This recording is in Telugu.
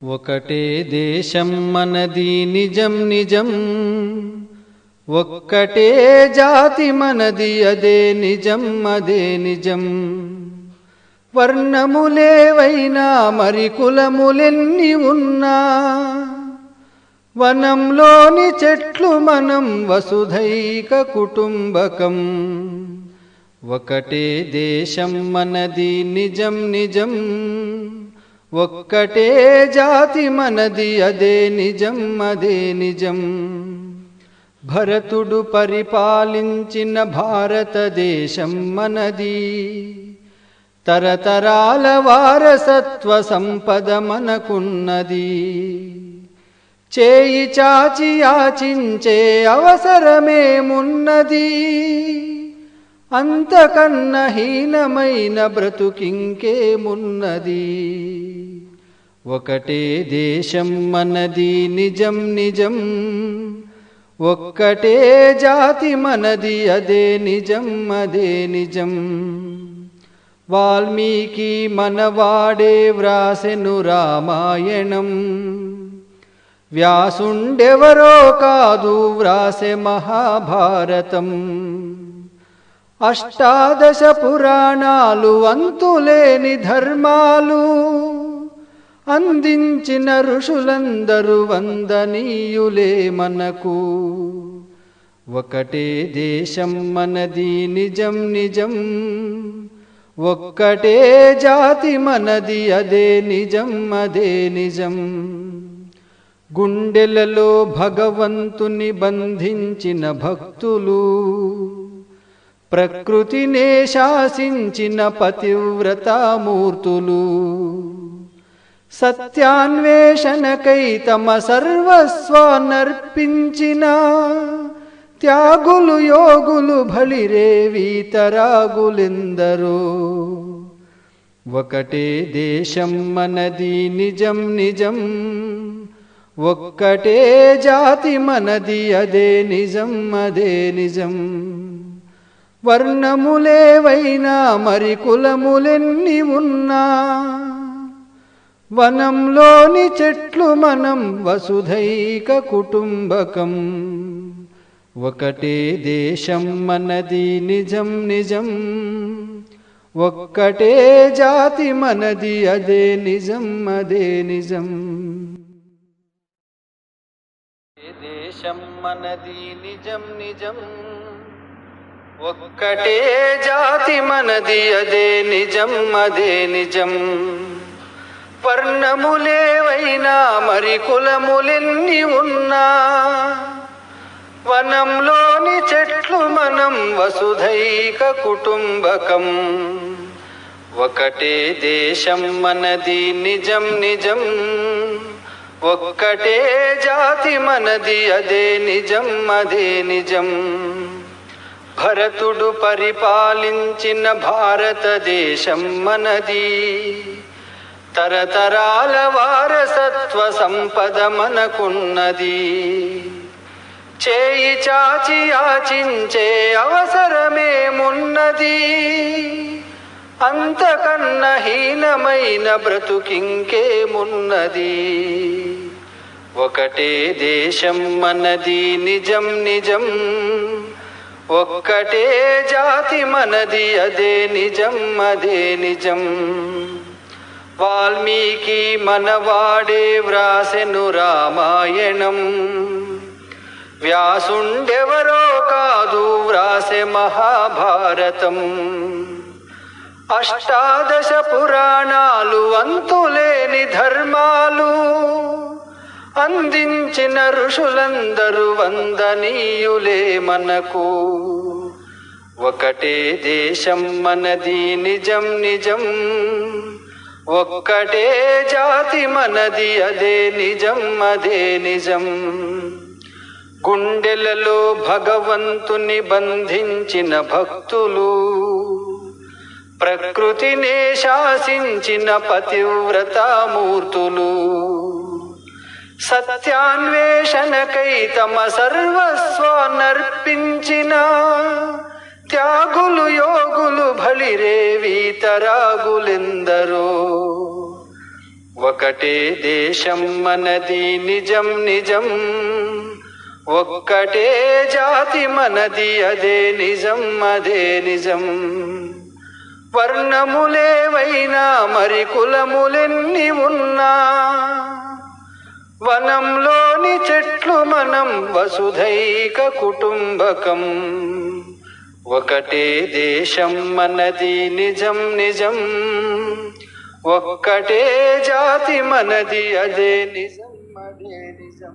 ఒకటే దేశం మనది నిజం నిజం, ఒక్కటే జాతి మనది అదే నిజం అదే నిజం. వర్ణములేవైనా మరి కులములెన్ని ఉన్నా, వనంలోని చెట్లు మనం వసుధైక కుటుంబకం. ఒకటే దేశం మనది నిజం నిజం, ఒక్కటే జాతి మనది అదే నిజం అదే నిజం. భరతుడు పరిపాలించిన భారతదేశం మనది, తరతరాల వారసత్వ సంపద మనకున్నది. చేయి చాచి యాచించే అవసరమేమున్నది, అంతకన్నా హీనమైన బ్రతుకింకేమున్నది. ఒకటే దేశం మనది నిజం నిజం, ఒక్కటే జాతి మనది అదే నిజం అదే నిజం. వాల్మీకి మనవాడే వ్రాసెను రామాయణం, వ్యాసుండెవరో కాదు వ్రాసె మహాభారతం. అష్టాదశ పురాణాలు అంతులేని ధర్మాలు అందించిన ఋషులందరూ వందనీయులే మనకు. ఒకటే దేశం మనది నిజం నిజం, ఒక్కటే జాతి మనది అదే నిజం అదే నిజం. గుండెలలో భగవంతుని బంధించిన భక్తులు, ప్రకృతినే శాసించిన పతివ్రతామూర్తులు, సత్యాన్వేషణకై తమ సర్వస్వాన్నర్పించిన త్యాగులు యోగులు బలిరే వీతరాగులెందరో. ఒకటే దేశం మనది నిజం నిజం, ఒక్కటే జాతి మనది అదే నిజం అదే నిజం. వర్ణములేవైనా మరి కులములెన్ని ఉన్నా, వనంలోని చెట్లు మనం వసుధైక కుటుంబకం. ఒకటే దేశం మనది నిజం నిజం, ఒక్కటే జాతి మనది అదే నిజం అదే నిజం. దేశం మనది నిజం నిజం, ఒక్కటే జాతి మనది అదే నిజం అదే నిజం. వర్ణములేవైనా మరి కులములెన్ని ఉన్నా, వనంలోని చెట్లు మనం వసుధైక కుటుంబకం. ఒకటే దేశం మనది నిజం నిజం, ఒక్కటే జాతి మనది అదే నిజం అదే నిజం. భరతుడు పరిపాలించిన భారతదేశం మనది, తరతరాల వారసత్వ సంపద మనకున్నది. చేయి చాచి యాచించే అవసరమేమున్నది, అంతకన్నా హీనమైన బ్రతుకింకేమున్నది. ఒకటే దేశం మనది నిజం నిజం, ఒక్కటే జాతి మనది అదే నిజం అదే నిజం. వాల్మీకి మనవాడే వ్రాసెను రామాయణం, వ్యాసుండెవరో కాదు వ్రాసె మహాభారతం. అష్టాదశ పురాణాలు అంతులేని ధర్మాలు అందించిన ఋషులందరూ వందనీయులే మనకు. ఒకటే దేశం మనది నిజం నిజం, ఒక్కటే జాతి మనది అదే నిజం అదే నిజం. గుండెలలో భగవంతుని బంధించిన భక్తులు, ప్రకృతినే శాసించిన పతివ్రతామూర్తులు, సత్యాన్వేషణకై తమ సర్వస్వాన్నర్పించిన త్యాగులు యోగులు బలిరే వీతరాగులెందరో. ఒకటే దేశం మనది నిజం నిజం, ఒక్కటే జాతి మనది అదే నిజం అదే నిజం. వర్ణములేవైనా మరి కులములెన్ని ఉన్నా, వనంలోని చెట్లు మనం వసుధైక కుటుంబకం. ఒకటే దేశం మనది నిజం నిజం, ఒక్కటే జాతి మనది అదే నిజం అదే నిజం.